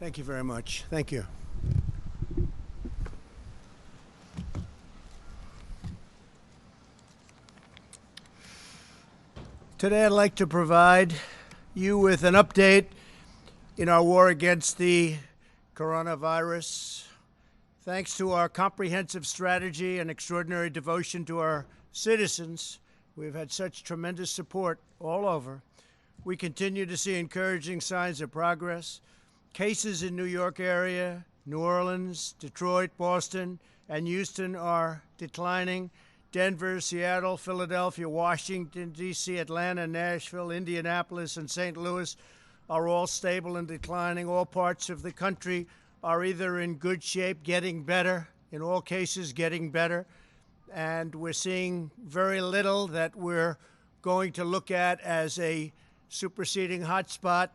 Thank you very much. Thank you. Today, I'd like to provide you with an update in our war against the coronavirus. Thanks to our comprehensive strategy and extraordinary devotion to our citizens, we've had such tremendous support all over. We continue to see encouraging signs of progress. Cases in New York area, New Orleans, Detroit, Boston, and Houston are declining. Denver, Seattle, Philadelphia, Washington, D.C., Atlanta, Nashville, Indianapolis, and St. Louis are all stable and declining. All parts of the country are either in good shape, getting better, in all cases getting better, and we're seeing very little that we're going to look at as a superseding hotspot.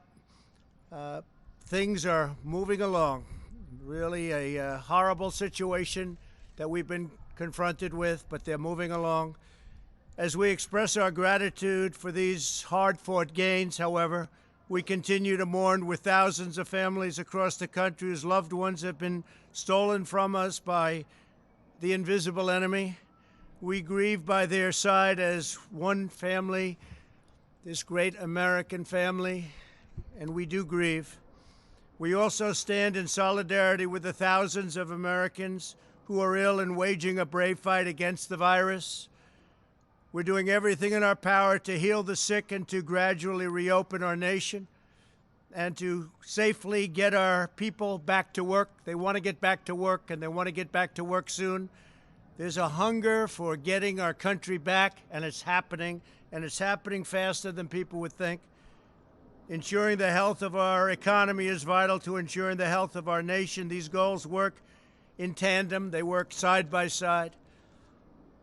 Things are moving along. Really a horrible situation that we've been confronted with, but they're moving along. As we express our gratitude for these hard-fought gains, however, we continue to mourn with thousands of families across the country whose loved ones have been stolen from us by the invisible enemy. We grieve by their side as one family, this great American family, and we do grieve. We also stand in solidarity with the thousands of Americans who are ill and waging a brave fight against the virus. We're doing everything in our power to heal the sick and to gradually reopen our nation and to safely get our people back to work. They want to get back to work, and they want to get back to work soon. There's a hunger for getting our country back, and it's happening faster than people would think. Ensuring the health of our economy is vital to ensuring the health of our nation. These goals work in tandem. They work side by side.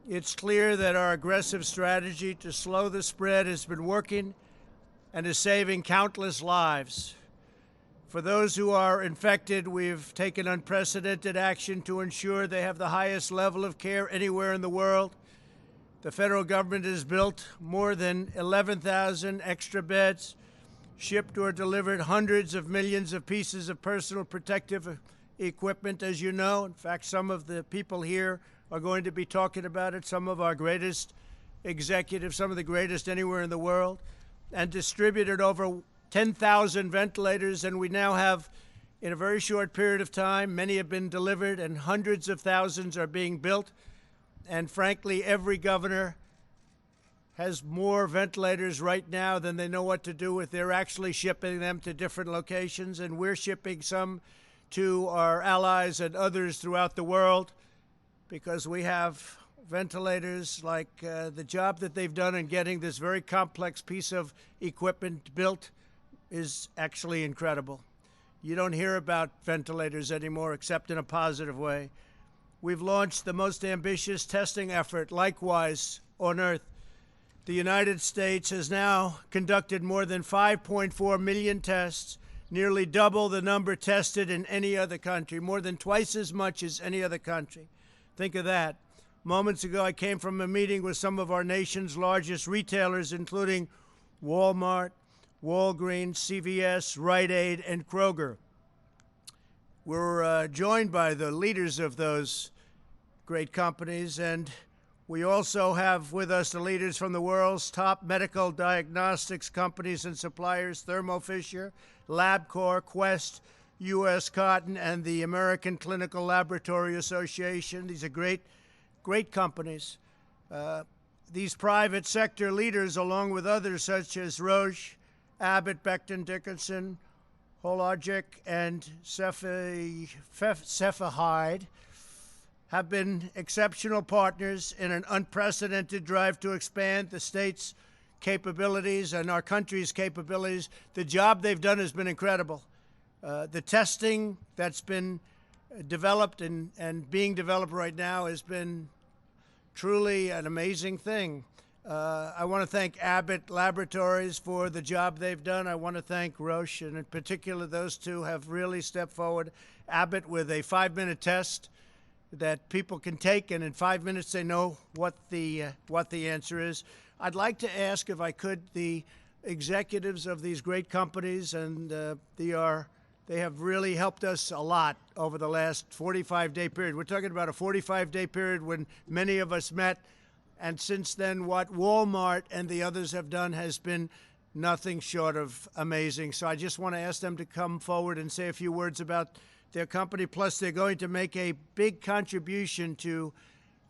It's clear that our aggressive strategy to slow the spread has been working and is saving countless lives. For those who are infected, we've taken unprecedented action to ensure they have the highest level of care anywhere in the world. The federal government has built more than 11,000 extra beds, shipped or delivered hundreds of millions of pieces of personal protective equipment, as you know. In fact, some of the people here are going to be talking about it, some of our greatest executives, some of the greatest anywhere in the world, and distributed over 10,000 ventilators. And we now have, in a very short period of time, many have been delivered and hundreds of thousands are being built. And frankly, every governor has more ventilators right now than they know what to do with. They're actually shipping them to different locations, and we're shipping some to our allies and others throughout the world because we have ventilators. Like the job that they've done in getting this very complex piece of equipment built is actually incredible. You don't hear about ventilators anymore except in a positive way. We've launched the most ambitious testing effort, likewise, on Earth. The United States has now conducted more than 5.4 million tests, nearly double the number tested in any other country, more than twice as much as any other country. Think of that. Moments ago, I came from a meeting with some of our nation's largest retailers, including Walmart, Walgreens, CVS, Rite Aid, and Kroger. We're joined by the leaders of those great companies, and we also have with us the leaders from the world's top medical diagnostics companies and suppliers, Thermo Fisher, LabCorp, Quest, U.S. Cotton, and the American Clinical Laboratory Association. These are great companies. These private sector leaders, along with others such as Roche, Abbott, Becton Dickinson, Hologic, and Cepheid, have been exceptional partners in an unprecedented drive to expand the state's capabilities and our country's capabilities. The job they've done has been incredible. The testing that's been developed and being developed right now has been truly an amazing thing. I want to thank Abbott Laboratories for the job they've done. I want to thank Roche, and in particular, those two have really stepped forward. Abbott with a 5-minute test that people can take, and in 5 minutes they know what the answer is. I'd like to ask, if I could, the executives of these great companies, and They have really helped us a lot over the last 45-day period. We're talking about a 45-day period when many of us met. And since then, what Walmart and the others have done has been nothing short of amazing. So I just want to ask them to come forward and say a few words about their company. Plus, they're going to make a big contribution to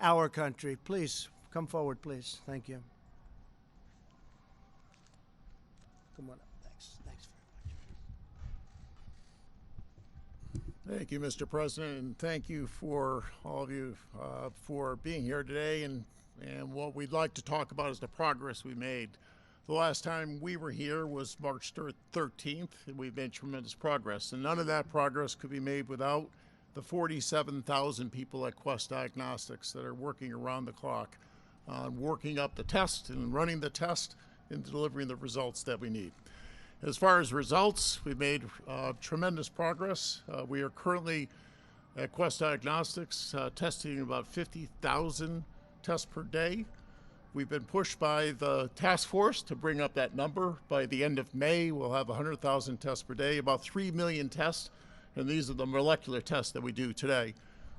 our country. Please, come forward, please. Thank you. Come on up. Thanks. Thanks very much. Thank you, Mr. President, and thank you for all of you for being here today. And what we'd like to talk about is the progress we made. The last time we were here was March 13th, and we've made tremendous progress. And none of that progress could be made without the 47,000 people at Quest Diagnostics that are working around the clock on working up the test and running the test and delivering the results that we need. As far as results, we've made tremendous progress. We are currently at Quest Diagnostics testing about 50,000 tests per day. We've been pushed by the task force to bring up that number. By the end of May, we'll have 100,000 tests per day, about 3 million tests, and these are the molecular tests that we do today.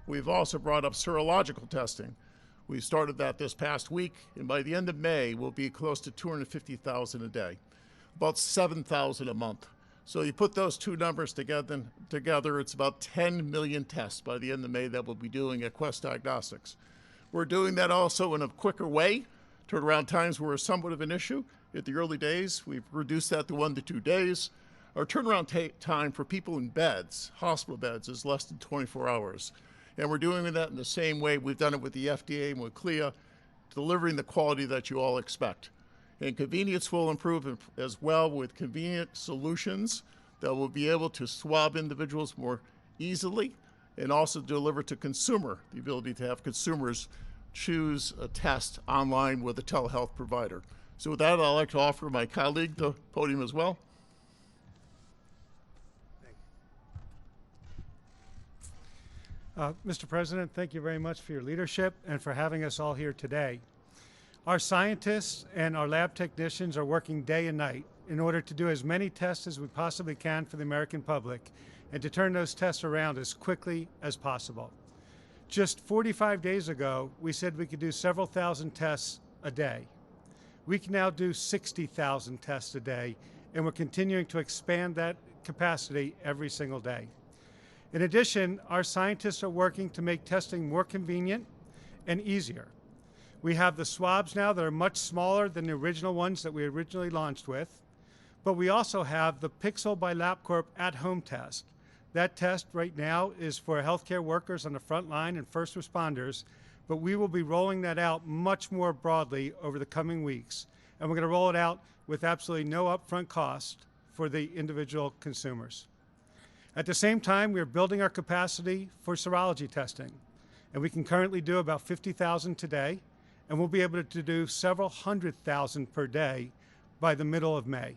We've also brought up serological testing. We started that this past week, and by the end of May, we'll be close to 250,000 a day, about 7,000 a month. So you put those two numbers together, it's about 10 million tests by the end of May that we'll be doing at Quest Diagnostics. We're doing that also in a quicker way. Turnaround times were somewhat of an issue at the early days. We've reduced that to 1 to 2 days. Our turnaround time for people in beds, hospital beds, is less than 24 hours. And we're doing that in the same way we've done it with the FDA and with CLIA, delivering the quality that you all expect. And convenience will improve as well with convenient solutions that will be able to swab individuals more easily and also deliver to consumer, the ability to have consumers choose a test online with a telehealth provider. So with that, I'd like to offer my colleague the podium as well. Mr. President, thank you very much for your leadership and for having us all here today. Our scientists and our lab technicians are working day and night in order to do as many tests as we possibly can for the American public and to turn those tests around as quickly as possible. Just 45 days ago, we said we could do several thousand tests a day. We can now do 60,000 tests a day, and we're continuing to expand that capacity every single day. In addition, our scientists are working to make testing more convenient and easier. We have the swabs now that are much smaller than the original ones that we originally launched with, but we also have the Pixel by LabCorp at-home test. That test right now is for healthcare workers on the front line and first responders, but we will be rolling that out much more broadly over the coming weeks. And we're going to roll it out with absolutely no upfront cost for the individual consumers. At the same time, we're building our capacity for serology testing. And we can currently do about 50,000 today, and we'll be able to do several 100,000 per day by the middle of May.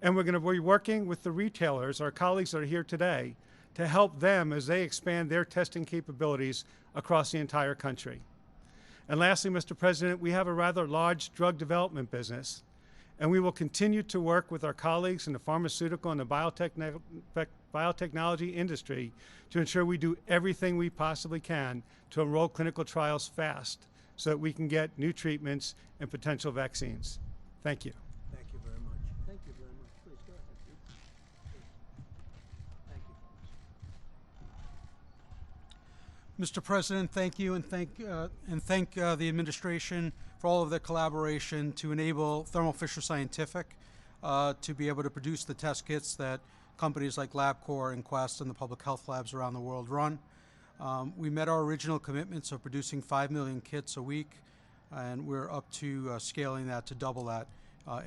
And we're going to be working with the retailers, our colleagues that are here today, to help them as they expand their testing capabilities across the entire country. And lastly, Mr. President, we have a rather large drug development business, and we will continue to work with our colleagues in the pharmaceutical and the biotechnology industry to ensure we do everything we possibly can to enroll clinical trials fast so that we can get new treatments and potential vaccines. Thank you. Thank you very much. Thank you very much. Please go ahead. Thank you. Mr. President, thank you, and thank the administration for all of their collaboration to enable Thermo Fisher Scientific to be able to produce the test kits that companies like LabCorp and Quest and the public health labs around the world run. We met our original commitments of producing 5 million kits a week, and we're up to scaling that to double that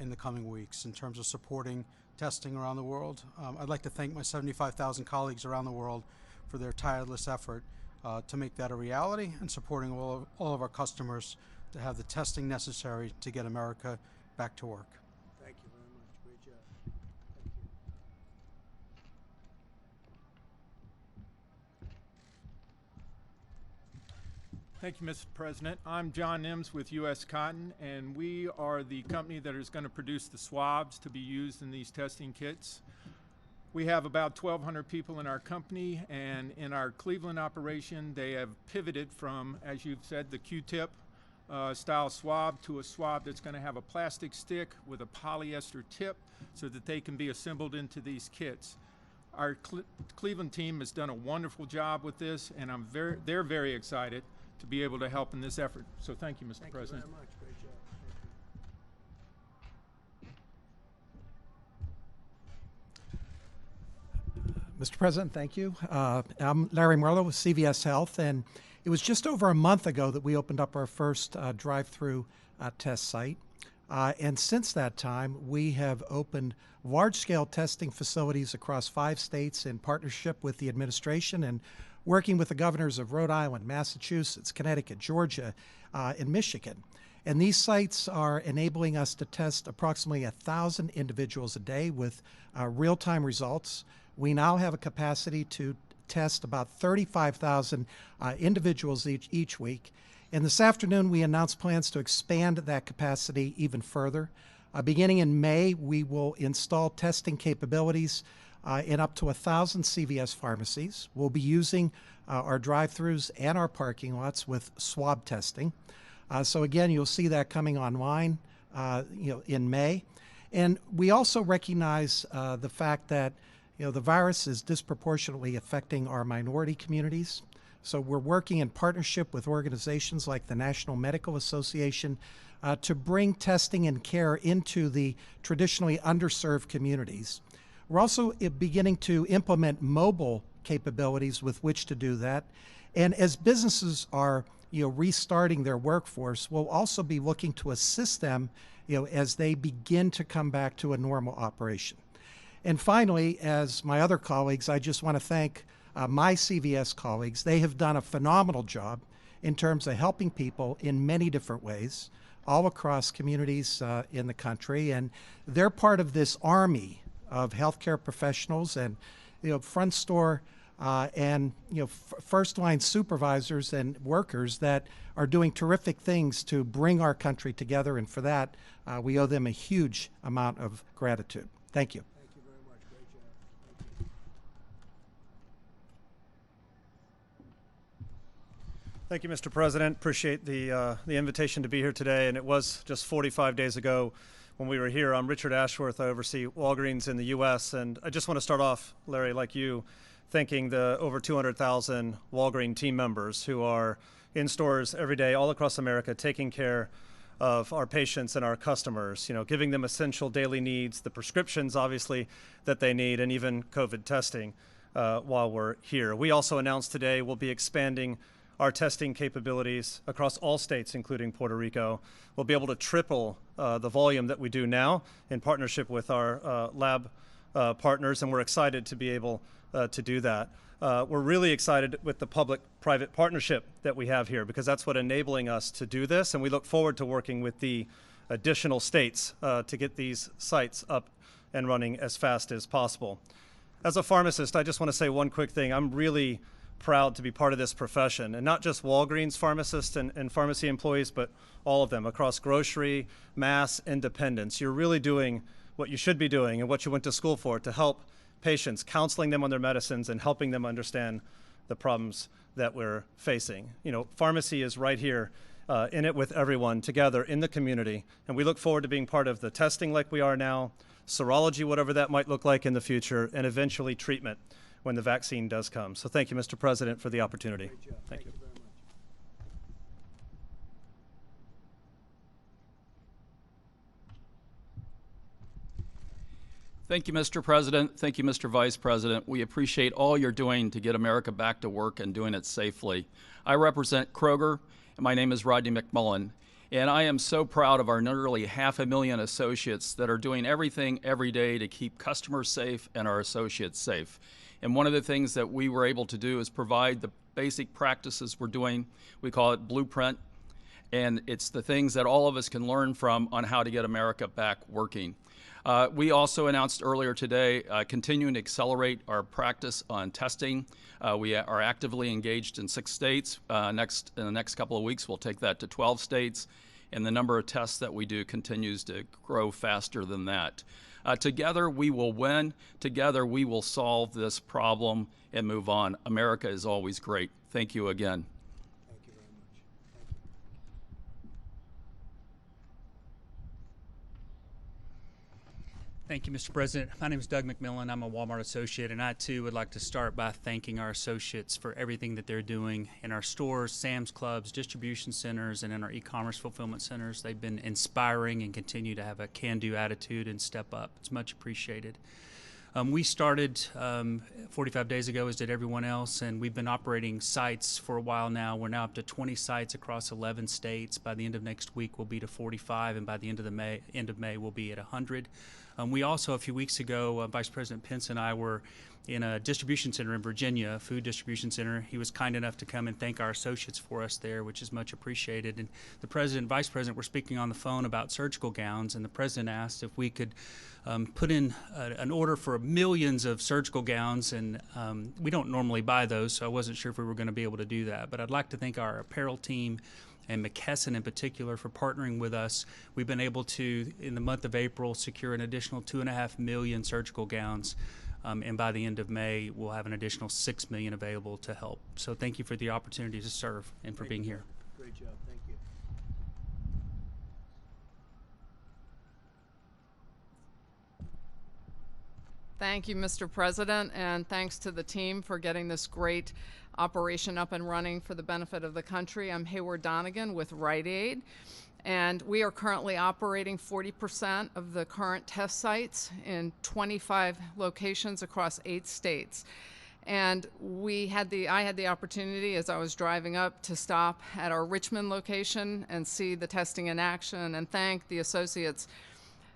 in the coming weeks in terms of supporting testing around the world. I'd like to thank my 75,000 colleagues around the world for their tireless effort to make that a reality and supporting all of our customers to have the testing necessary to get America back to work. Thank you very much. Great job. Thank you. Thank you, Mr. President. I'm John Nims with U.S. Cotton, and we are the company that is going to produce the swabs to be used in these testing kits. We have about 1,200 people in our company, and in our Cleveland operation, they have pivoted from, as you've said, the Q-tip style swab to a swab that's going to have a plastic stick with a polyester tip so that they can be assembled into these kits. Our Cleveland team has done a wonderful job with this, and they're very excited to be able to help in this effort. So thank you, Mr. President. Thank you very much. Great job. Mr. President, thank you. I'm Larry Merlo with CVS Health, and it was just over a month ago that we opened up our first drive-through test site. And since that time, we have opened large-scale testing facilities across 5 states in partnership with the administration and working with the governors of Rhode Island, Massachusetts, Connecticut, Georgia, and Michigan. And these sites are enabling us to test approximately 1,000 individuals a day with real-time results. We now have a capacity to test about 35,000 individuals each week. And this afternoon, we announced plans to expand that capacity even further. Beginning in May, we will install testing capabilities in up to 1,000 CVS pharmacies. We'll be using our drive-thrus and our parking lots with swab testing. So again, you'll see that coming online in May. And we also recognize the fact that the virus is disproportionately affecting our minority communities. So we're working in partnership with organizations like the National Medical Association to bring testing and care into the traditionally underserved communities. We're also beginning to implement mobile capabilities with which to do that. And as businesses are restarting their workforce, we'll also be looking to assist them as they begin to come back to a normal operation. And finally, as my other colleagues, I just want to thank my CVS colleagues. They have done a phenomenal job in terms of helping people in many different ways, all across communities in the country. And they're part of this army of healthcare professionals and front store and first line supervisors and workers that are doing terrific things to bring our country together. And for that, we owe them a huge amount of gratitude. Thank you. Thank you very much. Great job. Thank you. Thank you, Mr. President. Appreciate the invitation to be here today. And it was just 45 days ago when we were here. I'm Richard Ashworth. I oversee Walgreens in the U.S. And I just want to start off, Larry, like you, thanking the over 200,000 Walgreens team members who are in stores every day all across America taking care of our patients and our customers, giving them essential daily needs, the prescriptions, obviously, that they need, and even COVID testing while we're here. We also announced today we'll be expanding our testing capabilities across all states, including Puerto Rico. We'll be able to triple the volume that we do now in partnership with our lab partners, and we're excited to be able to do that. We're really excited with the public-private partnership that we have here because that's what's enabling us to do this, and we look forward to working with the additional states to get these sites up and running as fast as possible. As a pharmacist, I just want to say one quick thing. I'm really proud to be part of this profession, and not just Walgreens pharmacists and pharmacy employees, but all of them across grocery, mass, independents. You're really doing what you should be doing and what you went to school for, to help patients, counseling them on their medicines and helping them understand the problems that we're facing. Pharmacy is right here in it with everyone together in the community, and we look forward to being part of the testing like we are now, serology, whatever that might look like in the future, and eventually treatment when the vaccine does come. So thank you, Mr. President, for the opportunity. Great job. Thank you. Very much. Thank you, Mr. President. Thank you, Mr. Vice President. We appreciate all you're doing to get America back to work and doing it safely. I represent Kroger, and my name is Rodney McMullen. And I am so proud of our nearly 500,000 associates that are doing everything every day to keep customers safe and our associates safe. And one of the things that we were able to do is provide the basic practices we're doing. We call it Blueprint. And it's the things that all of us can learn from on how to get America back working. We also announced earlier today continuing to accelerate our practice on testing. We are actively engaged in 6 states. In the next couple of weeks, we'll take that to 12 states. and the number of tests that we do continues to grow faster than that. Together we will win. Together we will solve this problem and move on. America is always great. Thank you again. Thank you very much. Thank you, Mr. President. My name is Doug McMillan. I'm a Walmart associate, and I too would like to start by thanking our associates for everything that they're doing in our stores, Sam's Clubs, distribution centers, and in our e-commerce fulfillment centers. They've been inspiring and continue to have a can-do attitude and step up. It's much appreciated. We started 45 days ago, as did everyone else, and we've been operating sites for a while now. We're now up to 20 sites across 11 states. By the end of next week, we'll be to 45, and by the end of May, we'll be at 100. We also, a few weeks ago, Vice President Pence and I were in a distribution center in Virginia, a food distribution center. He was kind enough to come and thank our associates for us there, which is much appreciated. And the President and Vice President were speaking on the phone about surgical gowns, and the President asked if we could put in an order for millions of surgical gowns, and we don't normally buy those, so I wasn't sure if we were going to be able to do that. But I'd like to thank our apparel team and McKesson in particular for partnering with us. We've been able to, in the month of April, secure an additional 2.5 million surgical gowns. And by the end of May, we'll have an additional 6 million available to help. So thank you for the opportunity to serve and for being here. Great job. Thank you. Thank you, Mr. President, and thanks to the team for getting this great operation up and running for the benefit of the country. I'm Hayward Donegan with Rite Aid, and we are currently operating 40% of the current test sites in 25 locations across 8 states. And I had the opportunity, as I was driving up, to stop at our Richmond location and see the testing in action and thank the associates,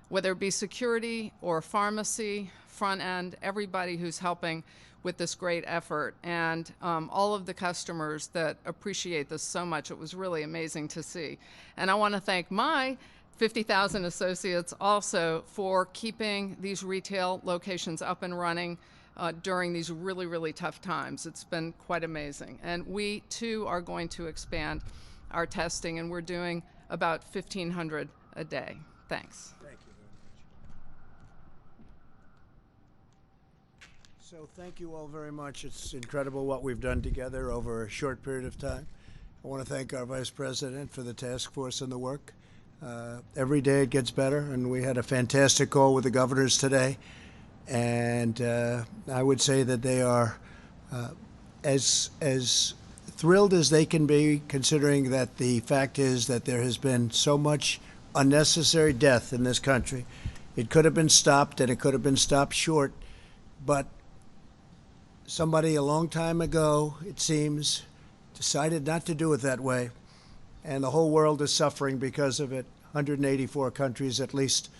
whether it be security or pharmacy, front end, everybody who's helping with this great effort, and all of the customers that appreciate this so much. It was really amazing to see. And I want to thank my 50,000 associates also for keeping these retail locations up and running during these really, really tough times. It's been quite amazing. And we, too, are going to expand our testing, and we're doing about 1,500 a day. Thanks. Thank you very much. So thank you all very much. It's incredible what we've done together over a short period of time. I want to thank our Vice President for the task force and the work. Every day it gets better, and we had a fantastic call with the governors today. And I would say that they are as thrilled as they can be, considering that the fact is that there has been so much unnecessary death in this country. It could have been stopped, and it could have been stopped short, but somebody a long time ago, it seems, decided not to do it that way, and the whole world is suffering because of it, 184 countries at least.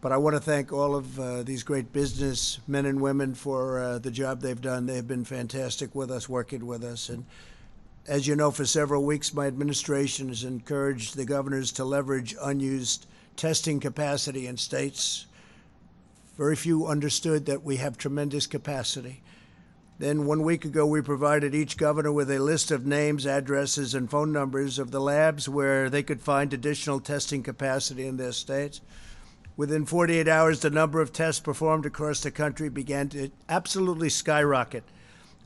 But I want to thank all of these great business men and women for the job they've done. They've been fantastic with us, working with us. And as you know, for several weeks, my administration has encouraged the governors to leverage unused testing capacity in states. Very few understood that we have tremendous capacity. Then 1 week ago, we provided each governor with a list of names, addresses, and phone numbers of the labs where they could find additional testing capacity in their states. Within 48 hours, the number of tests performed across the country began to absolutely skyrocket.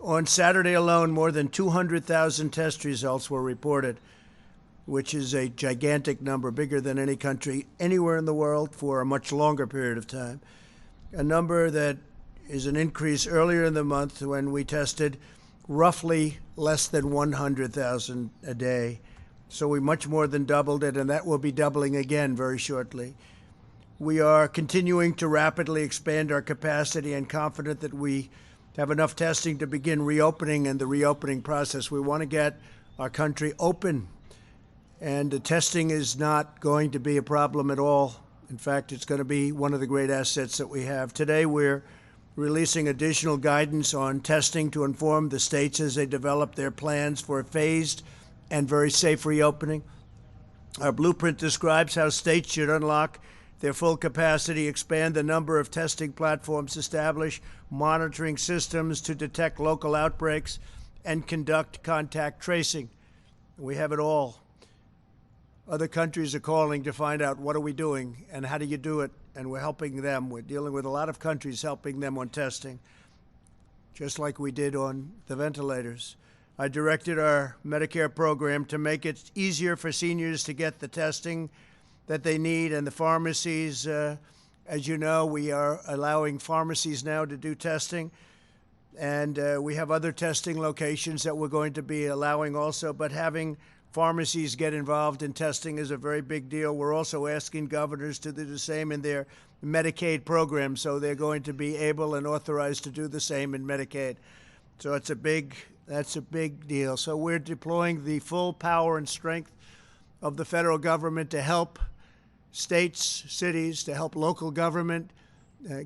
On Saturday alone, more than 200,000 test results were reported, which is a gigantic number, bigger than any country anywhere in the world for a much longer period of time. A number that is an increase earlier in the month when we tested roughly less than 100,000 a day. So we much more than doubled it, and that will be doubling again very shortly. We are continuing to rapidly expand our capacity and confident that we have enough testing to begin reopening and the reopening process. We want to get our country open, and the testing is not going to be a problem at all. In fact, it's going to be one of the great assets that we have. Today, we're releasing additional guidance on testing to inform the states as they develop their plans for a phased and very safe reopening. Our blueprint describes how states should unlock their full capacity, expand the number of testing platforms, establish monitoring systems to detect local outbreaks, and conduct contact tracing. We have it all. other countries are calling to find out what are we doing and how do you do it, and we're helping them. We're dealing with a lot of countries, helping them on testing, just like we did on the ventilators. I directed our Medicare program to make it easier for seniors to get the testing that they need, and the pharmacies, as you know, we are allowing pharmacies now to do testing, and we have other testing locations that we're going to be allowing also, but having pharmacies get involved in testing is a very big deal. We're also asking governors to do the same in their Medicaid program, so they're going to be able and authorized to do the same in Medicaid. So that's a big deal. So we're deploying the full power and strength of the federal government to help states, cities, to help local government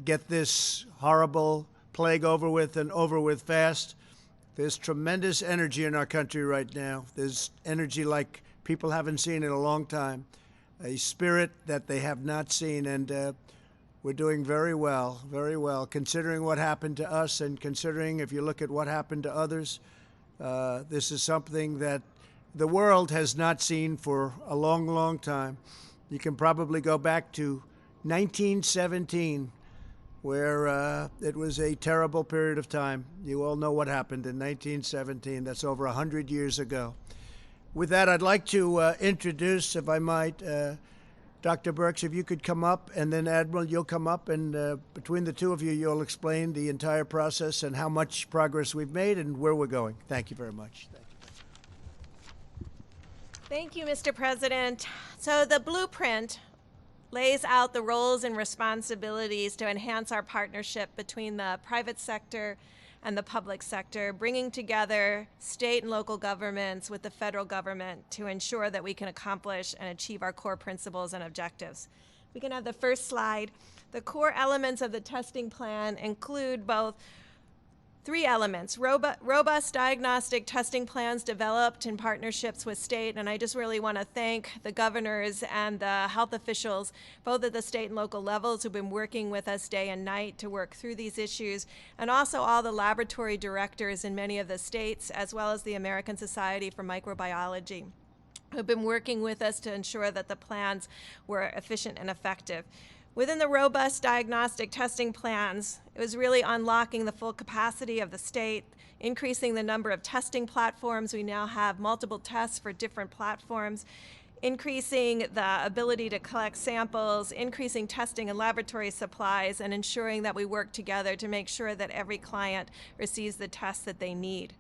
get this horrible plague over with and over with fast. There's tremendous energy in our country right now. There's energy like people haven't seen in a long time, a spirit that they have not seen, and we're doing very well, considering what happened to us and considering if you look at what happened to others. This is something that the world has not seen for a long, long time. You can probably go back to 1917, where it was a terrible period of time. You all know what happened in 1917. That's over 100 years ago. With that, I'd like to introduce, if I might, Dr. Birx, if you could come up, and then Admiral, you'll come up, and between the two of you, you'll explain the entire process and how much progress we've made and where we're going. Thank you very much. Thank you, Mr. President. So the blueprint lays out the roles and responsibilities to enhance our partnership between the private sector and the public sector, bringing together state and local governments with the federal government to ensure that we can accomplish and achieve our core principles and objectives. We can have the first slide. The core elements of the testing plan include both three elements: robust diagnostic testing plans developed in partnerships with state, and I just really want to thank the governors and the health officials, both at the state and local levels, who've been working with us day and night to work through these issues, and also all the laboratory directors in many of the states, as well as the American Society for Microbiology, who've been working with us to ensure that the plans were efficient and effective. Within the robust diagnostic testing plans, it was really unlocking the full capacity of the state, increasing the number of testing platforms. We now have multiple tests for different platforms, increasing the ability to collect samples, increasing testing and laboratory supplies, and ensuring that we work together to make sure that every client receives the tests that they need.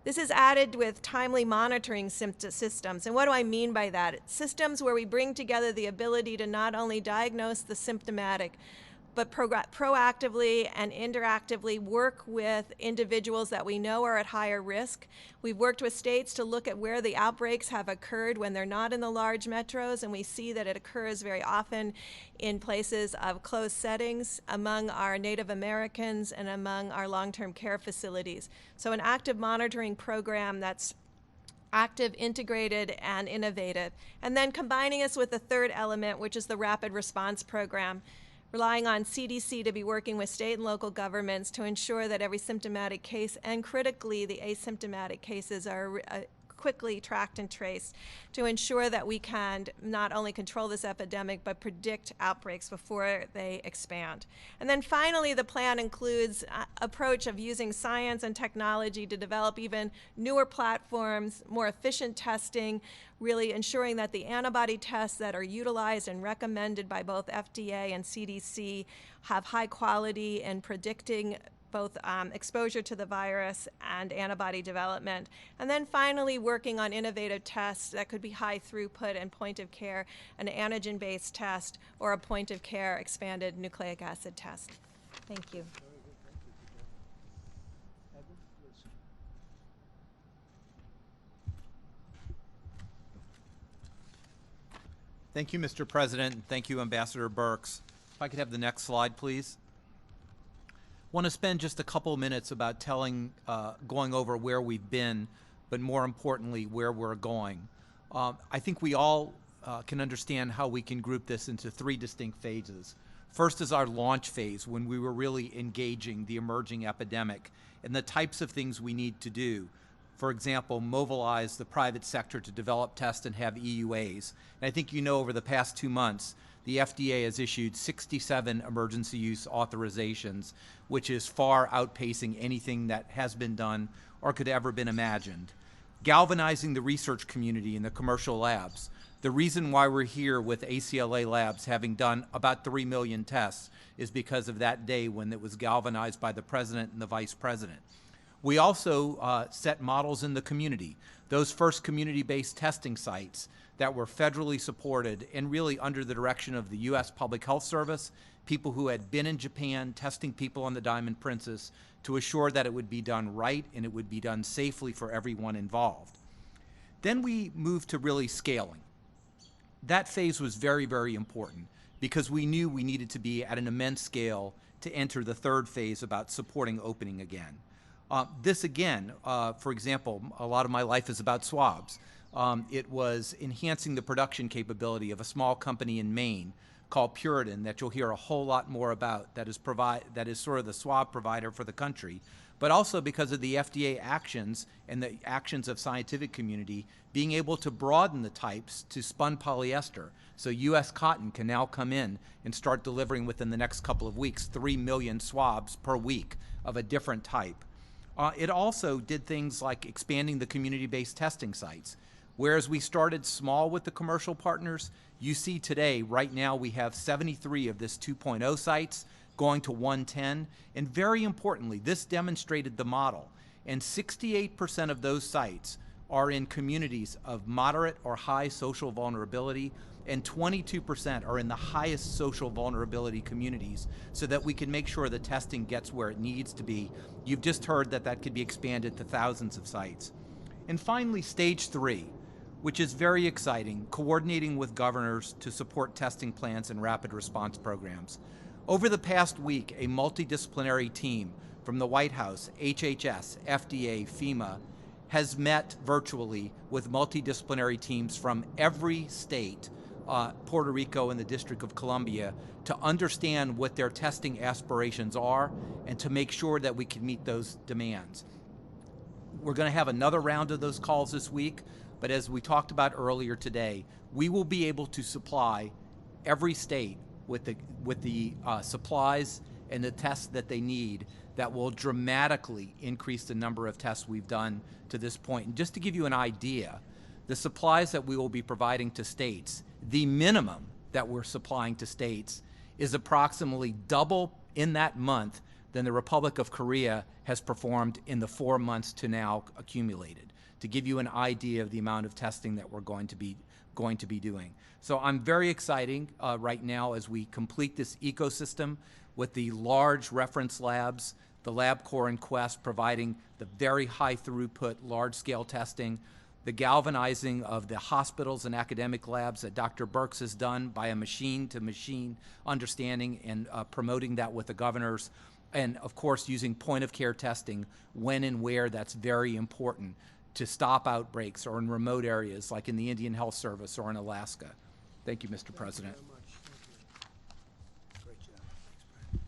This is added with timely monitoring systems. And what do I mean by that? It's systems where we bring together the ability to not only diagnose the symptomatic, but proactively and interactively work with individuals that we know are at higher risk. We've worked with states to look at where the outbreaks have occurred when they're not in the large metros, and we see that it occurs very often in places of closed settings among our Native Americans and among our long-term care facilities. So an active monitoring program that's active, integrated, and innovative. And then combining us with the third element, which is the rapid response program, relying on CDC to be working with state and local governments to ensure that every symptomatic case, and critically the asymptomatic cases, are quickly tracked and traced to ensure that we can not only control this epidemic, but predict outbreaks before they expand. And then finally, the plan includes an approach of using science and technology to develop even newer platforms, more efficient testing, really ensuring that the antibody tests that are utilized and recommended by both FDA and CDC have high quality in predicting both exposure to the virus and antibody development. And then finally, working on innovative tests that could be high throughput and point of care, an antigen-based test, or a point of care expanded nucleic acid test. Thank you. Thank you, Mr. President, and thank you, Ambassador Birx. If I could have the next slide, please. Want to spend just a couple minutes about going over where we've been, but more importantly, where we're going. I think we all can understand how we can group this into three distinct phases. First is our launch phase, when we were really engaging the emerging epidemic and the types of things we need to do. for example, mobilize the private sector to develop, test, and have EUAs. And I think you know over the past 2 months, the FDA has issued 67 emergency use authorizations, which is far outpacing anything that has been done or could ever been imagined. Galvanizing the research community in the commercial labs. The reason why we're here with ACLA Labs having done about 3 million tests is because of that day when it was galvanized by the President and the Vice President. We also set models in the community. Those first community-based testing sites that were federally supported and really under the direction of the U.S. Public Health Service, people who had been in Japan testing people on the Diamond Princess to assure that it would be done right and it would be done safely for everyone involved. Then we moved to really scaling. That phase was very, very important because we knew we needed to be at an immense scale to enter the third phase about supporting opening again. This again, for example, a lot of my life is about swabs. It was enhancing the production capability of a small company in Maine called Puritan that you'll hear a whole lot more about, that is sort of the swab provider for the country, but also because of the FDA actions and the actions of scientific community being able to broaden the types to spun polyester. So U.S. Cotton can now come in and start delivering within the next couple of weeks 3 million swabs per week of a different type. It also did things like expanding the community-based testing sites. Whereas we started small with the commercial partners, you see today, right now, we have 73 of this 2.0 sites going to 110. And very importantly, this demonstrated the model. And 68% of those sites are in communities of moderate or high social vulnerability, and 22% are in the highest social vulnerability communities, so that we can make sure the testing gets where it needs to be. You've just heard that that could be expanded to thousands of sites. And finally, stage 3, which is very exciting, coordinating with governors to support testing plans and rapid response programs. Over the past week, a multidisciplinary team from the White House, HHS, FDA, FEMA, has met virtually with multidisciplinary teams from every state, Puerto Rico and the District of Columbia, to understand what their testing aspirations are and to make sure that we can meet those demands. We're going to have another round of those calls this week, but as we talked about earlier today, we will be able to supply every state with the supplies and the tests that they need that will dramatically increase the number of tests we've done to this point. And just to give you an idea, the supplies that we will be providing to states, the minimum that we're supplying to states is approximately double in that month than the Republic of Korea has performed in the 4 months to now accumulated, to give you an idea of the amount of testing that we're going to be doing. So I'm very excited right now as we complete this ecosystem with the large reference labs, the LabCorp and Quest providing the very high throughput, large-scale testing, the galvanizing of the hospitals and academic labs that Dr. Birx has done by a machine-to-machine understanding and promoting that with the governors, and of course using point-of-care testing when and where that's very important to stop outbreaks or in remote areas like in the Indian Health Service or in Alaska. Thank you, Mr. President. Thank you very much. Thank you. Great job. Thanks,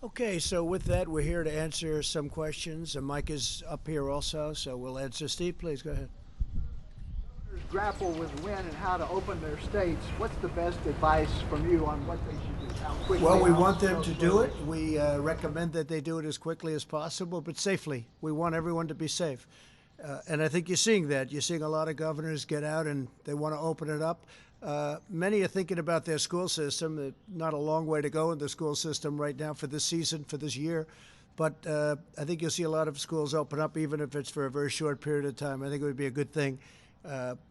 Brad. Okay, so with that, we're here to answer some questions. Mike is up here also, so we'll answer. Steve, please go ahead. Grapple with when and how to open their states. What's the best advice from you on what they should do? How quickly? Well, we how want them to do it. slowly? We recommend that they do it as quickly as possible, but safely. We want everyone to be safe. And I think you're seeing that. You're seeing a lot of governors get out and they want to open it up. Many are thinking about their school system. Not a long way to go in the school system right now for this season, for this year. But I think you'll see a lot of schools open up, even if it's for a very short period of time. I think it would be a good thing.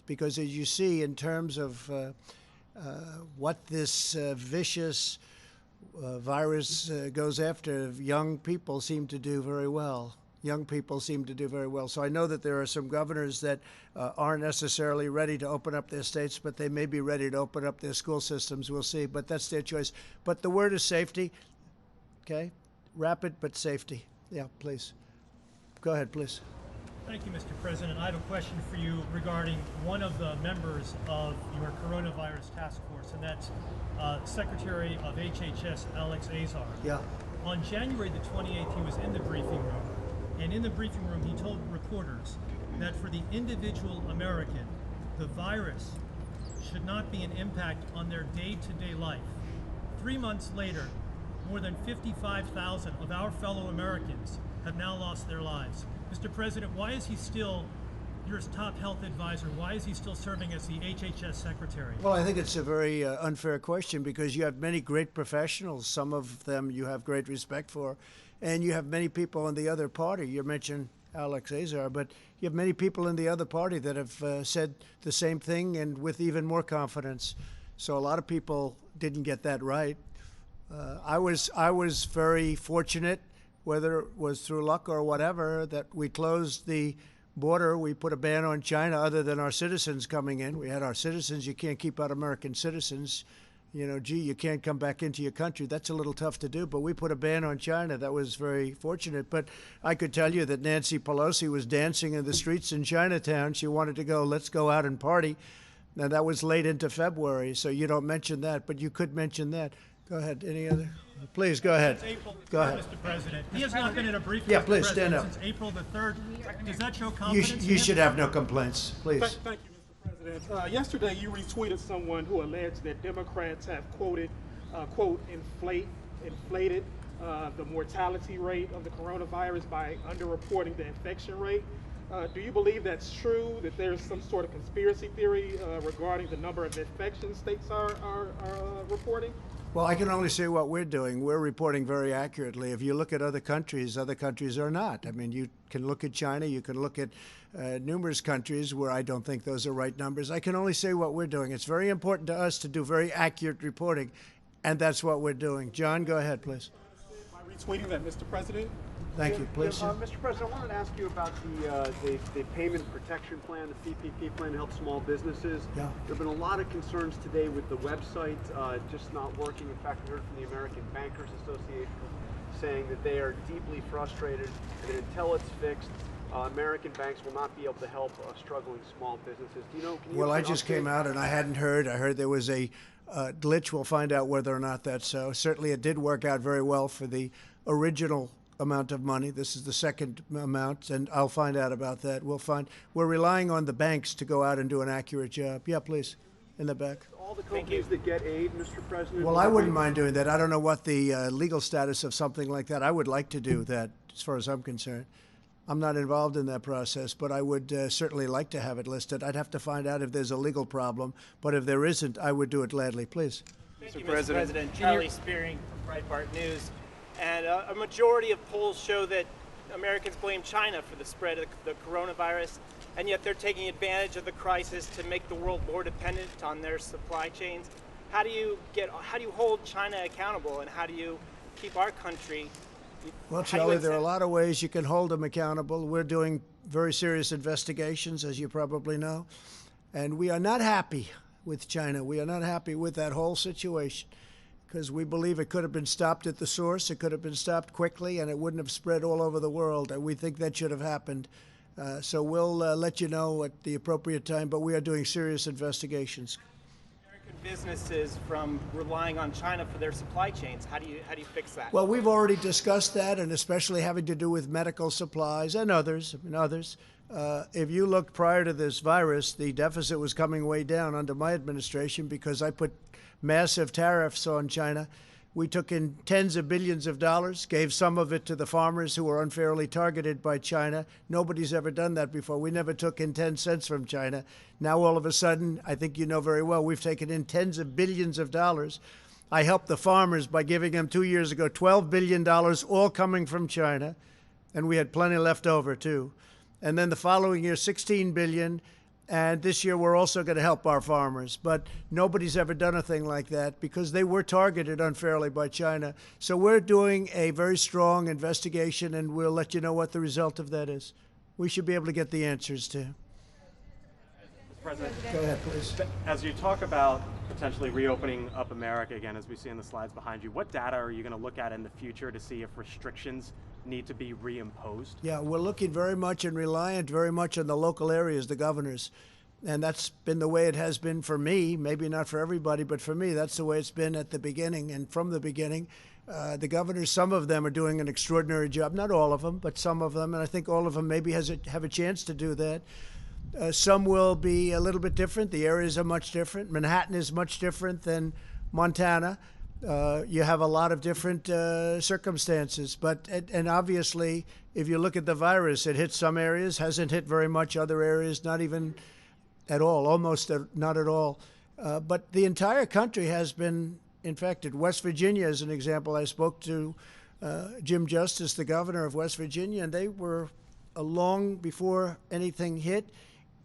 Because as you see in terms of what this vicious virus goes after, young people seem to do very well. Young people seem to do very well. So I know that there are some governors that aren't necessarily ready to open up their states, but they may be ready to open up their school systems. We'll see, but that's their choice. But the word is safety, okay? Rapid, but safety. Yeah, please. Go ahead, please. Thank you, Mr. President. I have a question for you regarding one of the members of your coronavirus task force, and that's Secretary of HHS, Alex Azar. Yeah. On January the 28th, he was in the briefing room, And in the briefing room, he told reporters that for the individual American, the virus should not be an impact on their day-to-day life. 3 months later, more than 55,000 of our fellow Americans have now lost their lives. Mr. President, why is he still your top health advisor? Why is he still serving as the HHS secretary? Well, I think it's a very unfair question because you have many great professionals. Some of them you have great respect for, and you have many people in the other party. You mentioned Alex Azar, but you have many people in the other party that have said the same thing and with even more confidence. So a lot of people didn't get that right. I was very fortunate, whether it was through luck or whatever, that we closed the border. We put a ban on China other than our citizens coming in. We had our citizens. You can't keep out American citizens. You know, gee, you can't come back into your country. That's a little tough to do, but we put a ban on China. That was very fortunate. But I could tell you that Nancy Pelosi was dancing in the streets in Chinatown. She wanted to go, let's go out and party. Now, that was late into February, so you don't mention that, but you could mention that. Go ahead. Any other? Please, go ahead. Go ahead. Mr. President, he has not been in a briefing. Yeah, please, stand up. Since April the 3rd. Does that show confidence? You should have no complaints, please. Thank you, Mr. President. Yesterday, you retweeted someone who alleged that Democrats have quoted, quote, inflated the mortality rate of the coronavirus by underreporting the infection rate. Do you believe that's true, that there's some sort of conspiracy theory regarding the number of infections states are reporting? Well, I can only say what we're doing. We're reporting very accurately. If you look at other countries are not. I mean, you can look at China, you can look at numerous countries where I don't think those are right numbers. I can only say what we're doing. It's very important to us to do very accurate reporting, and that's what we're doing. John, go ahead, please. By retweeting that, Mr. President? Thank you. Please. Mr. President, I wanted to ask you about the Payment Protection Plan, the CPP plan to help small businesses. Yeah. There have been a lot of concerns today with the website just not working. In fact, we heard from the American Bankers Association saying that they are deeply frustrated and that until it's fixed, American banks will not be able to help struggling small businesses. Do you know? Can you Well, I just came out and I hadn't heard. I heard there was a glitch. We'll find out whether or not that's so. Certainly, it did work out very well for the original amount of money. This is the second amount, and I'll find out about that. We're relying on the banks to go out and do an accurate job. Yeah, please, in the back. All the companies that get aid, Mr. President. Well, I wouldn't mind doing that. I don't know what the legal status of something like that. I would like to do that, as far as I'm concerned. I'm not involved in that process, but I would certainly like to have it listed. I'd have to find out if there's a legal problem, but if there isn't, I would do it gladly. Please. Mr. President. Charlie Spearing from Breitbart News. And a majority of polls show that Americans blame China for the spread of the coronavirus, and yet they're taking advantage of the crisis to make the world more dependent on their supply chains. How do you hold China accountable, and how do you keep our country? Well, Charlie, there are a lot of ways you can hold them accountable. We're doing very serious investigations, as you probably know, and we are not happy with China. We are not happy with that whole situation, because we believe it could have been stopped at the source, it could have been stopped quickly, and it wouldn't have spread all over the world. And we think that should have happened. So we'll let you know at the appropriate time, but we are doing serious investigations. American businesses from relying on China for their supply chains. How do you fix that? Well, we've already discussed that, and especially having to do with medical supplies and others. If you looked prior to this virus, the deficit was coming way down under my administration because I put massive tariffs on China. We took in tens of billions of dollars, gave some of it to the farmers who were unfairly targeted by China. Nobody's ever done that before. We never took in 10 cents from China. Now, all of a sudden, I think you know very well, we've taken in tens of billions of dollars. I helped the farmers by giving them 2 years ago $12 billion, all coming from China, and we had plenty left over, too. And then the following year, $16 billion. And this year, we're also going to help our farmers. But nobody's ever done a thing like that because they were targeted unfairly by China. So we're doing a very strong investigation, and we'll let you know what the result of that is. We should be able to get the answers to. Mr. President, go ahead, please. As you talk about potentially reopening up America again, as we see in the slides behind you, what data are you going to look at in the future to see if restrictions need to be reimposed? Yeah, we're looking very much and reliant very much on the local areas, the governors. And that's been the way it has been for me, maybe not for everybody, but for me, that's the way it's been at the beginning and from the beginning. The governors, some of them are doing an extraordinary job, not all of them, but some of them, and I think all of them maybe have a chance to do that. Some will be a little bit different. The areas are much different. Manhattan is much different than Montana. You have a lot of different circumstances, and obviously, if you look at the virus, it hit some areas, hasn't hit very much other areas, not even at all, almost not at all. But the entire country has been infected. West Virginia is an example. I spoke to Jim Justice, the governor of West Virginia, and they were long before anything hit,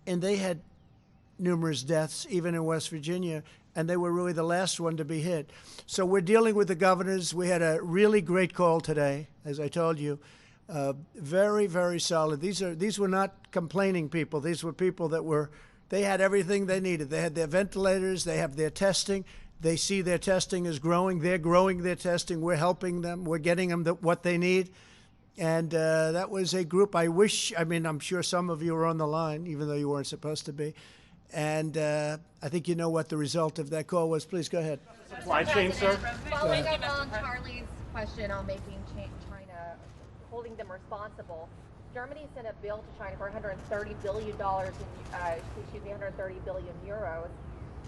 and they had numerous deaths, even in West Virginia, and they were really the last one to be hit. So we're dealing with the governors. We had a really great call today, as I told you. Very, very solid. These were not complaining people. These were people that they had everything they needed. They had their ventilators. They have their testing. They see their testing is growing. They're growing their testing. We're helping them. We're getting them what they need. And that was a group I'm sure some of you are on the line, even though you weren't supposed to be. And I think you know what the result of that call was. Please go ahead. Supply chain, sir. Following up on Charlie's question on making China, holding them responsible, Germany sent a bill to China for $130 billion, 130 billion euros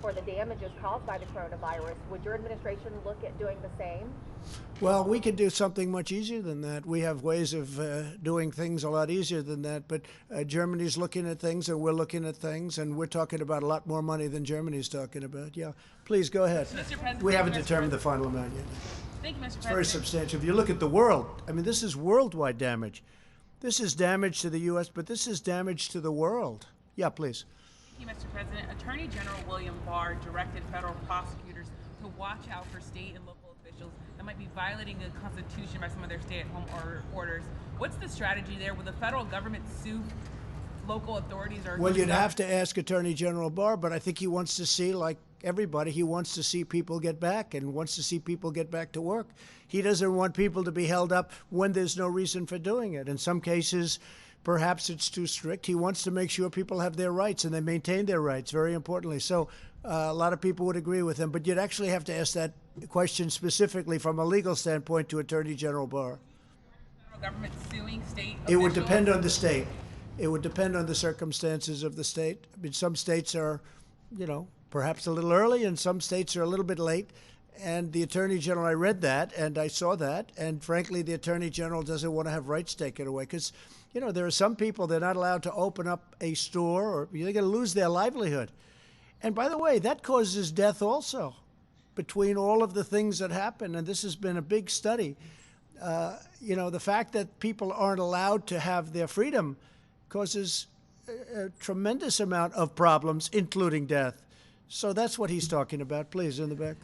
for the damages caused by the coronavirus. Would your administration look at doing the same? Well, we could do something much easier than that. We have ways of doing things a lot easier than that. But Germany's looking at things, and we're looking at things, and we're talking about a lot more money than Germany's talking about. Yeah, please go ahead. Mr. President, we haven't determined the final amount yet. Thank you, Mr. President. It's very substantial. If you look at the world, this is worldwide damage. This is damage to the U.S., but this is damage to the world. Yeah, please. Thank you, Mr. President. Attorney General William Barr directed federal prosecutors to watch out for state and local officials that might be violating the Constitution by some of their stay-at-home orders. What's the strategy there? Will the federal government sue local authorities? Well, you'd have to ask Attorney General Barr, but I think he wants to see, like everybody, he wants to see people get back and wants to see people get back to work. He doesn't want people to be held up when there's no reason for doing it. In some cases, perhaps it's too strict. He wants to make sure people have their rights and they maintain their rights, very importantly. So a lot of people would agree with him. But you'd actually have to ask that question specifically from a legal standpoint to Attorney General Barr. Federal government suing state It would depend on the state. It would depend on the circumstances of the state. Some states are, perhaps a little early, and some states are a little bit late. And the Attorney General, I read that, and I saw that. And frankly, the Attorney General doesn't want to have rights taken away because, there are some people, they're not allowed to open up a store or they're going to lose their livelihood. And by the way, that causes death also between all of the things that happen. And this has been a big study. The fact that people aren't allowed to have their freedom causes a tremendous amount of problems, including death. So that's what he's talking about. Please, in the back.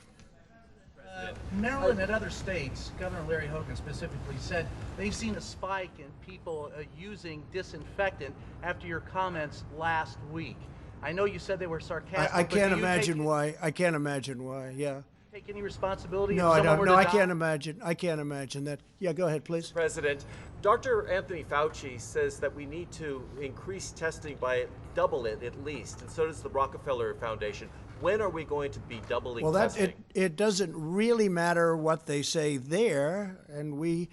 Maryland and other states, Governor Larry Hogan specifically said they've seen a spike in people using disinfectant after your comments last week. I know you said they were sarcastic. I can't imagine why. I can't imagine why. Yeah. Take any responsibility? No, I don't. No, I can't imagine. I can't imagine that. Yeah, go ahead, please. President, Dr. Anthony Fauci says that we need to increase testing by double it at least, and so does the Rockefeller Foundation. When are we going to be doubling testing? It doesn't really matter what they say there, and we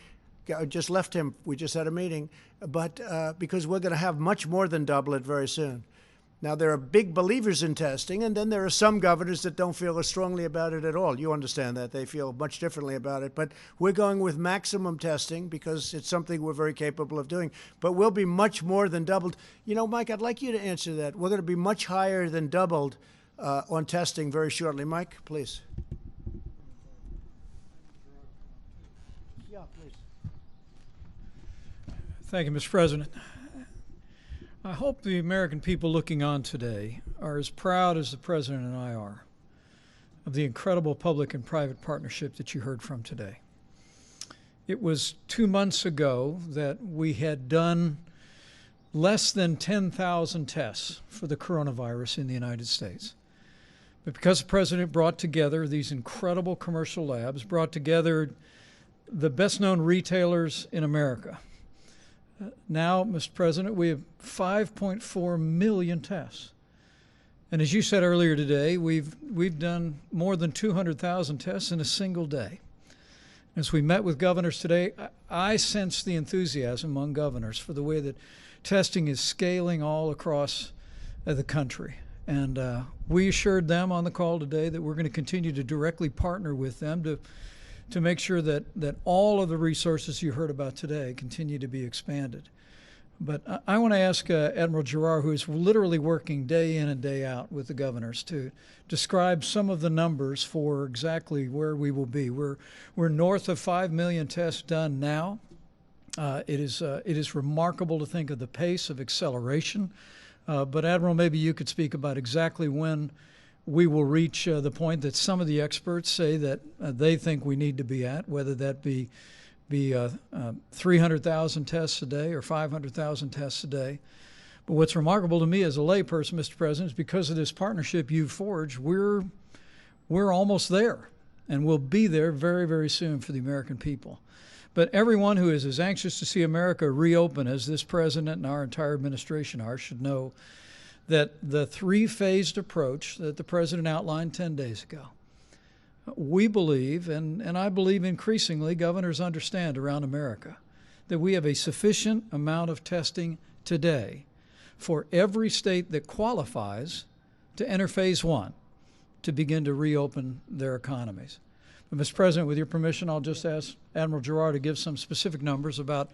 just left him. We just had a meeting, but because we're going to have much more than double it very soon. Now, there are big believers in testing, and then there are some governors that don't feel as strongly about it at all. You understand that. They feel much differently about it. But we're going with maximum testing because it's something we're very capable of doing. But we'll be much more than doubled. Mike, I'd like you to answer that. We're going to be much higher than doubled on testing very shortly. Mike, please. Yeah, please. Thank you, Mr. President. I hope the American people looking on today are as proud as the President and I are of the incredible public and private partnership that you heard from today. It was 2 months ago that we had done less than 10,000 tests for the coronavirus in the United States. But because the President brought together these incredible commercial labs, brought together the best-known retailers in America, now, Mr. President, we have 5.4 million tests. And as you said earlier today, we've done more than 200,000 tests in a single day. As we met with governors today, I sense the enthusiasm among governors for the way that testing is scaling all across the country. And we assured them on the call today that we're going to continue to directly partner with them to make sure that all of the resources you heard about today continue to be expanded. But I want to ask Admiral Giroir, who is literally working day in and day out with the governors, to describe some of the numbers for exactly where we will be. We're north of 5 million tests done now. It is remarkable to think of the pace of acceleration. But Admiral, maybe you could speak about exactly when we will reach the point that some of the experts say that they think we need to be at, whether that be 300,000 tests a day or 500,000 tests a day. But what's remarkable to me as a layperson, Mr. President, is because of this partnership you've forged, we're almost there, and we'll be there very, very soon for the American people. But everyone who is as anxious to see America reopen as this president and our entire administration are should know that the three-phased approach that the president outlined 10 days ago, we believe, and I believe increasingly governors understand around America, that we have a sufficient amount of testing today for every state that qualifies to enter phase one to begin to reopen their economies. But Mr. President, with your permission, I'll just ask Admiral Giroir to give some specific numbers about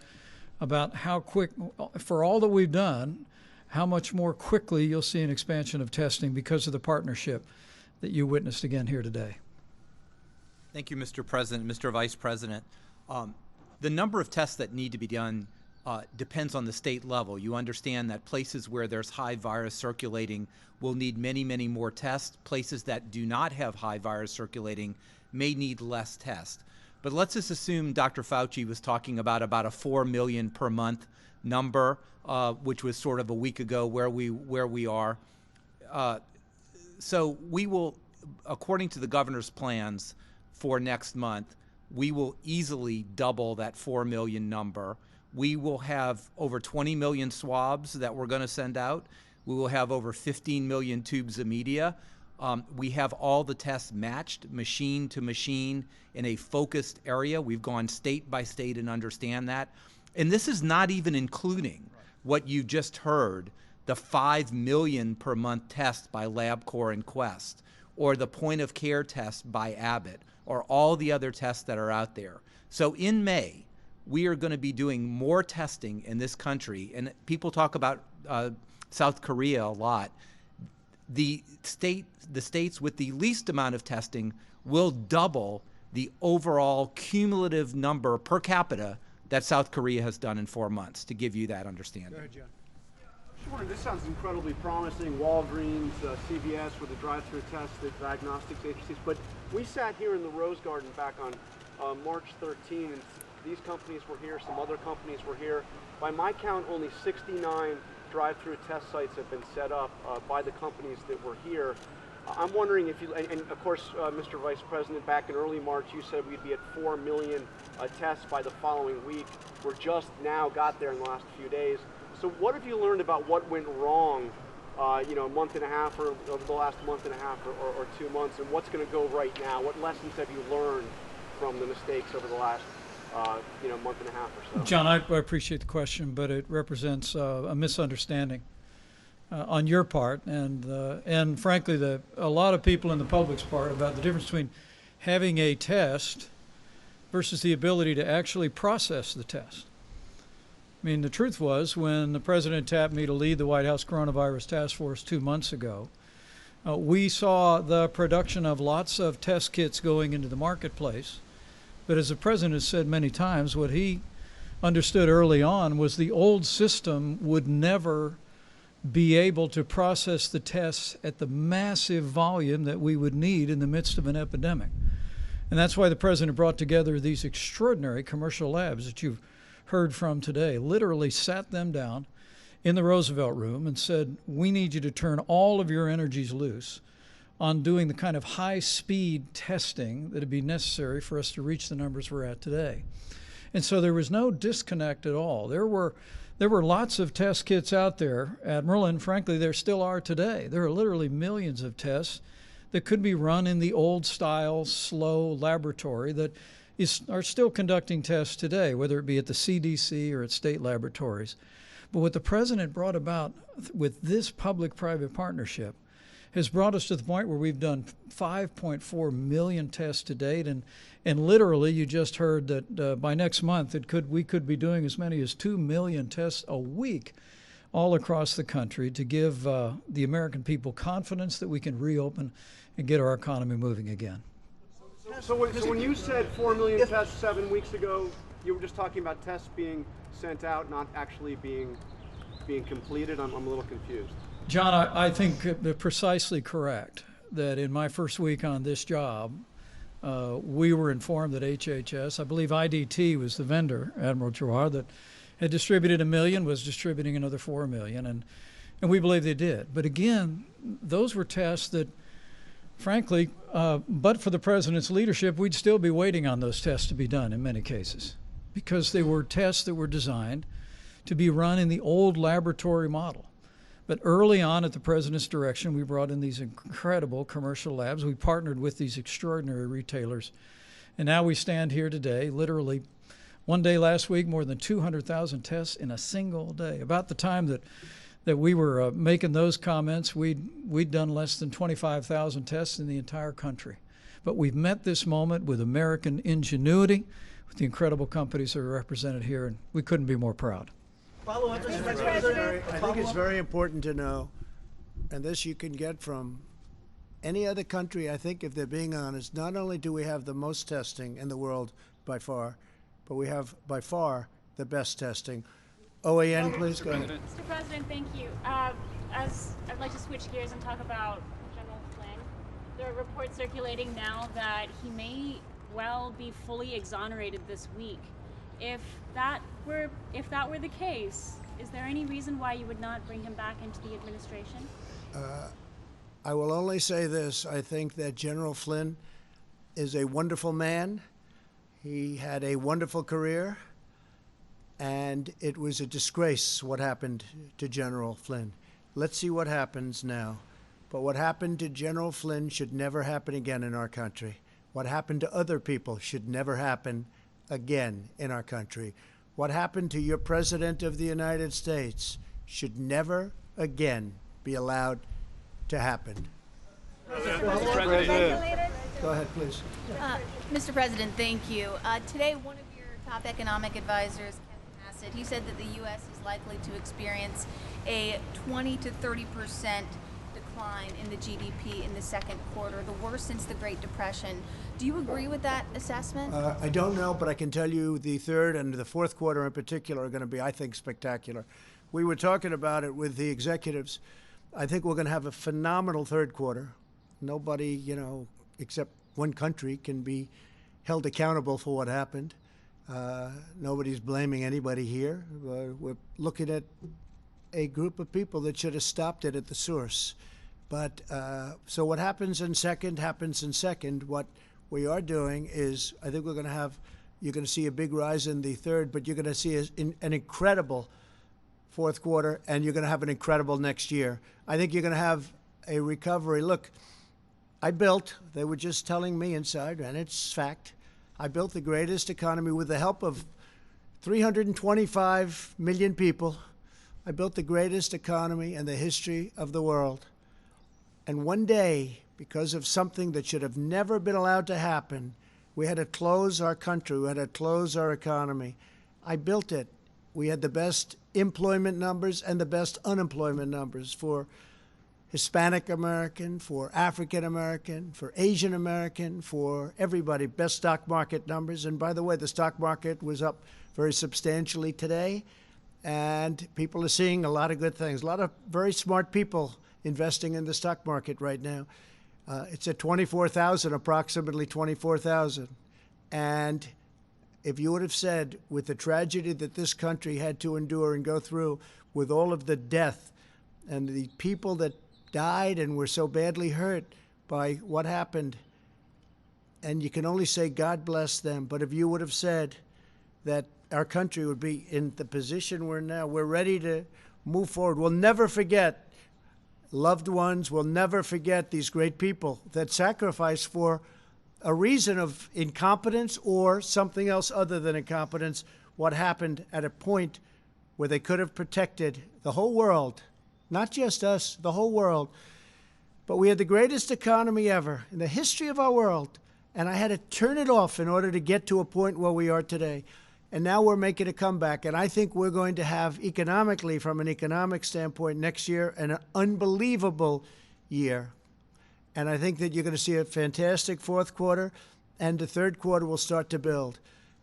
how quick, for all that we've done, how much more quickly you'll see an expansion of testing because of the partnership that you witnessed again here today. Thank you, Mr. President, Mr. Vice President. The number of tests that need to be done depends on the state level. You understand that places where there's high virus circulating will need many, many more tests. Places that do not have high virus circulating may need less tests. But let's just assume Dr. Fauci was talking about a 4 million per month number, which was sort of a week ago where we are. So we will, according to the governor's plans, for next month, we will easily double that 4 million number. We will have over 20 million swabs that we're going to send out. We will have over 15 million tubes of media. We have all the tests matched, machine to machine, in a focused area. We've gone state by state and understand that. And this is not even including what you just heard, the 5 million per month tests by LabCorp and Quest, or the point of care test by Abbott, or all the other tests that are out there. So in May, we are going to be doing more testing in this country. And people talk about South Korea a lot. The states with the least amount of testing will double the overall cumulative number per capita that South Korea has done in 4 months, to give you that understanding. Go ahead, John. Sure, this sounds incredibly promising. Walgreens, CVS with the drive-through tests, the diagnostics agencies. But we sat here in the Rose Garden back on March 13, and these companies were here, some other companies were here. By my count, only 69 drive-through test sites have been set up by the companies that were here. I'm wondering if you, and of course, Mr. Vice President, back in early March, you said we'd be at 4 million tests by the following week. We're just now got there in the last few days. So what have you learned about what went wrong, a month and a half, or over the last month and a half or 2 months, and what's going to go right now? What lessons have you learned from the mistakes over the last month and a half or so? John, I appreciate the question, but it represents a misunderstanding on your part and frankly a lot of people in the public's part about the difference between having a test versus the ability to actually process the test. I mean, the truth was, when the president tapped me to lead the White House Coronavirus Task Force 2 months ago, we saw the production of lots of test kits going into the marketplace. But as the president has said many times, what he understood early on was the old system would never be able to process the tests at the massive volume that we would need in the midst of an epidemic. And that's why the president brought together these extraordinary commercial labs that you've heard from today, literally sat them down in the Roosevelt Room and said, we need you to turn all of your energies loose on doing the kind of high-speed testing that would be necessary for us to reach the numbers we're at today. And so there was no disconnect at all. There were There were lots of test kits out there, Admiral, and frankly, there still are today. There are literally millions of tests that could be run in the old-style, slow laboratory that are still conducting tests today, whether it be at the CDC or at state laboratories. But what the President brought about with this public-private partnership has brought us to the point where we've done 5.4 million tests to date, and literally, you just heard that by next month we could be doing as many as 2 million tests a week all across the country to give the American people confidence that we can reopen and get our economy moving again. So when you said 4 million tests 7 weeks ago, you were just talking about tests being sent out, not actually being completed? I'm a little confused. John, I think precisely correct that in my first week on this job, we were informed that HHS, I believe IDT was the vendor, Admiral Giroir, that had distributed 1 million, was distributing another 4 million, and we believe they did. But again, those were tests that, frankly, but for the President's leadership, we'd still be waiting on those tests to be done in many cases, because they were tests that were designed to be run in the old laboratory model. But early on, at the President's direction, we brought in these incredible commercial labs. We partnered with these extraordinary retailers. And now we stand here today, literally one day last week, more than 200,000 tests in a single day. About the time that we were making those comments, we'd done less than 25,000 tests in the entire country. But we've met this moment with American ingenuity, with the incredible companies that are represented here, and we couldn't be more proud. I think it's very important to know, and this you can get from any other country, I think, if they're being honest. Not only do we have the most testing in the world by far, but we have by far the best testing. OAN, please go ahead. Mr. President, thank you. As I'd like to switch gears and talk about General Flynn. There are reports circulating now that he may well be fully exonerated this week. If that were the case, is there any reason why you would not bring him back into the administration? I will only say this. I think that General Flynn is a wonderful man. He had a wonderful career, and it was a disgrace what happened to General Flynn. Let's see what happens now. But what happened to General Flynn should never happen again in our country. What happened to other people should never happen again in our country. What happened to your President of the United States should never again be allowed to happen. Go ahead, please. Mr. President, thank you. Today, one of your top economic advisors, Kevin Hassett, he said that the U.S. is likely to experience a 20 to 30% decline in the GDP in the second quarter, the worst since the Great Depression. Do you agree with that assessment? I don't know, but I can tell you the third and the fourth quarter in particular are going to be, I think, spectacular. We were talking about it with the executives. I think we're going to have a phenomenal third quarter. Nobody, except one country can be held accountable for what happened. Nobody's blaming anybody here. We're looking at a group of people that should have stopped it at the source. But so what happens in second happens in second. What we are doing is, I think you're going to see a big rise in the third, but you're going to see an incredible fourth quarter, and you're going to have an incredible next year. I think you're going to have a recovery. Look, they were just telling me inside, and it's fact, I built the greatest economy with the help of 325 million people. I built the greatest economy in the history of the world. And one day, because of something that should have never been allowed to happen, we had to close our country. We had to close our economy. I built it. We had the best employment numbers and the best unemployment numbers for Hispanic American, for African American, for Asian American, for everybody. Best stock market numbers. And by the way, the stock market was up very substantially today. And people are seeing a lot of good things. A lot of very smart people investing in the stock market right now. It's at 24,000, approximately 24,000. And if you would have said, with the tragedy that this country had to endure and go through, with all of the death and the people that died and were so badly hurt by what happened, and you can only say God bless them, but if you would have said that our country would be in the position we're in now. We're ready to move forward. We'll never forget loved ones. We'll never forget these great people that sacrificed for a reason of incompetence or something else other than incompetence, what happened at a point where they could have protected the whole world, not just us, the whole world. But we had the greatest economy ever in the history of our world, and I had to turn it off in order to get to a point where we are today. And now we're making a comeback, and I think we're going to have economically, from an economic standpoint, next year an unbelievable year. And I think that you're going to see a fantastic fourth quarter, and the third quarter will start to build.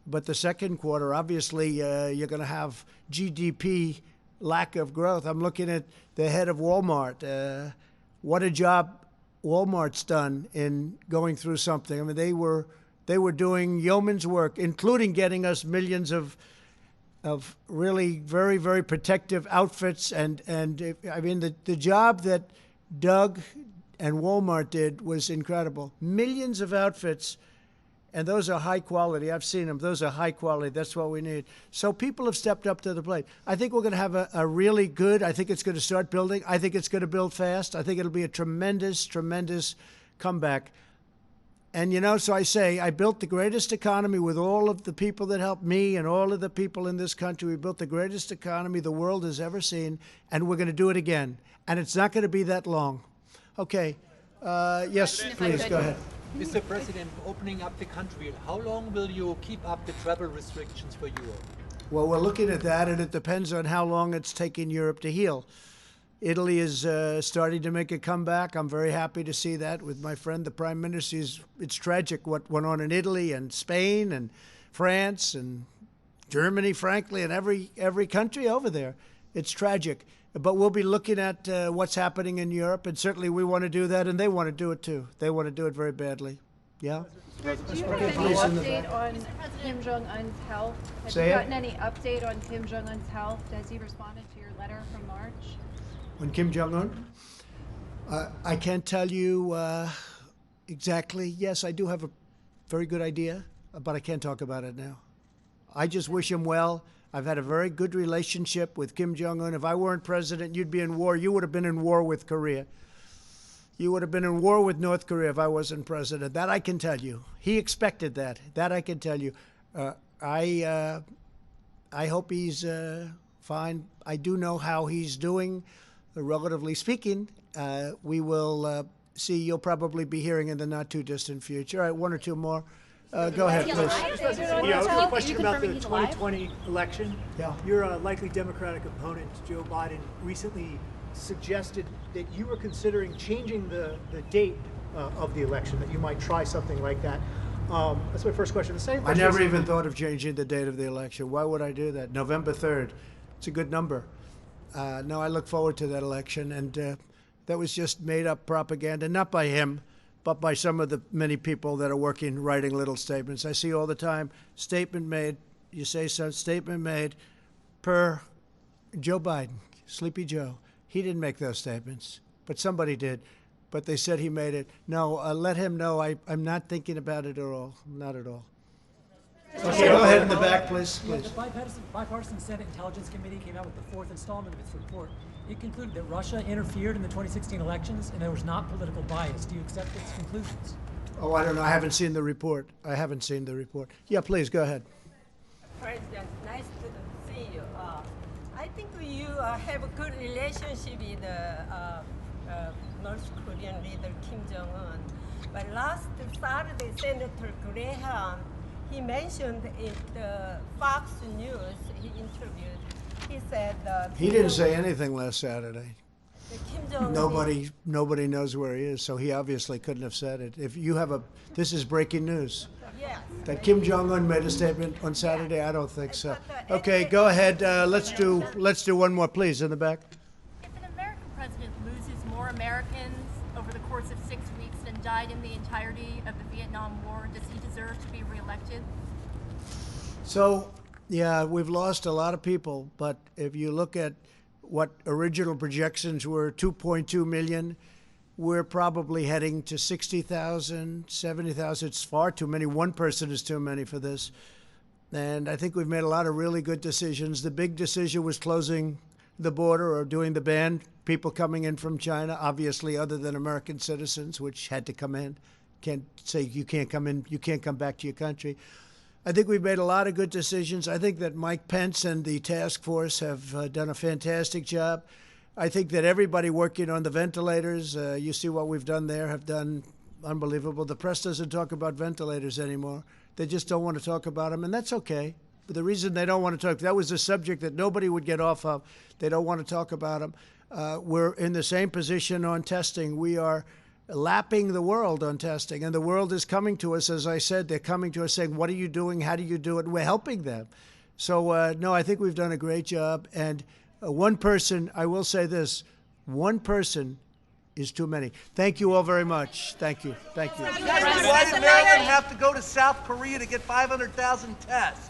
But the second quarter, obviously, you're going to have GDP lack of growth. I'm looking at the head of Walmart. What a job Walmart's done in going through something. I mean, they were doing yeoman's work, including getting us millions of really very, very protective outfits. And I mean, the job that Doug and Walmart did was incredible. Millions of outfits, and those are high quality. I've seen them. Those are high quality. That's what we need. So people have stepped up to the plate. I think we're going to have a really good, I think it's going to start building. I think it's going to build fast. I think it'll be a tremendous, tremendous comeback. And, you know, so I say, I built the greatest economy with all of the people that helped me and all of the people in this country. We built the greatest economy the world has ever seen, and we're going to do it again. And it's not going to be that long. Okay. Yes, please, go ahead. Mr. President, opening up the country, how long will you keep up the travel restrictions for Europe? Well, we're looking at that, and it depends on how long it's taking Europe to heal. Italy is starting to make a comeback. I'm very happy to see that with my friend, the Prime Minister. It's tragic what went on in Italy and Spain and France and Germany, frankly, and every country over there. It's tragic. But we'll be looking at what's happening in Europe, and certainly we want to do that, and they want to do it too. They want to do it very badly. Yeah? Do you have any update on Kim Jong-un's health? Have you gotten any update on Kim Jong-un's health? Has he responded to your letter from March? On Kim Jong-un? I can't tell you exactly. Yes, I do have a very good idea, but I can't talk about it now. I just wish him well. I've had a very good relationship with Kim Jong-un. If I weren't president, you'd be in war. You would have been in war with Korea. You would have been in war with North Korea if I wasn't president. That I can tell you. He expected that. That I can tell you. I hope he's fine. I do know how he's doing, relatively speaking. We will see. You'll probably be hearing in the not-too-distant future. All right, one or two more. Go ahead, please. Yeah, a question about the 2020 election. Yeah. Your likely Democratic opponent, Joe Biden, recently suggested that you were considering changing the date of the election, that you might try something like that. That's my first question. The second I question never is, even thought of changing the date of the election. Why would I do that? November 3rd. It's a good number. No, I look forward to that election, and that was just made-up propaganda, not by him, but by some of the many people that are working, writing little statements. I see all the time, statement made, you say some statement made per Joe Biden, Sleepy Joe. He didn't make those statements, but somebody did. But they said he made it. No, let him know I'm not thinking about it at all, not at all. Okay, go ahead in the back, please. Yeah, the bipartisan Senate Intelligence Committee came out with the fourth installment of its report. It concluded that Russia interfered in the 2016 elections and there was not political bias. Do you accept its conclusions? Oh, I don't know. I haven't seen the report. I haven't seen the report. Yeah, please, go ahead. President, nice to see you. I think you have a good relationship with North Korean leader Kim Jong-un. But last Saturday, Senator Graham, he mentioned in the Fox News, he interviewed, he said he didn't say anything last Saturday. Kim Jong-un Nobody knows where he is, so he obviously couldn't have said it. If you have this is breaking news. Yes. That Kim Jong-un made a statement on Saturday? I don't think so. Okay, go ahead. Let's do one more, please, in the back. If an American president loses more Americans over the course of 6 weeks than died in the entirety of the Vietnam War, does he deserve to be reelected? So, yeah, we've lost a lot of people, but if you look at what original projections were, 2.2 million, we're probably heading to 60,000, 70,000. It's far too many. One person is too many for this. And I think we've made a lot of really good decisions. The big decision was closing the border or doing the ban, people coming in from China, obviously other than American citizens, which had to come in. Can't say you can't come in, you can't come back to your country. I think we've made a lot of good decisions. I think that Mike Pence and the task force have done a fantastic job. I think that everybody working on the ventilators, you see what we've done there, have done unbelievable. The press doesn't talk about ventilators anymore. They just don't want to talk about them, and that's okay. But the reason they don't want to talk, that was a subject that nobody would get off of. They don't want to talk about them. We're in the same position on testing. We are lapping the world on testing, and the world is coming to us. As I said, they're coming to us saying, what are you doing? How do you do it? We're helping them. So, no, I think we've done a great job. And one person, I will say this, one person is too many. Thank you all very much. Thank you. Thank you. Why did Maryland have to go to South Korea to get 500,000 tests?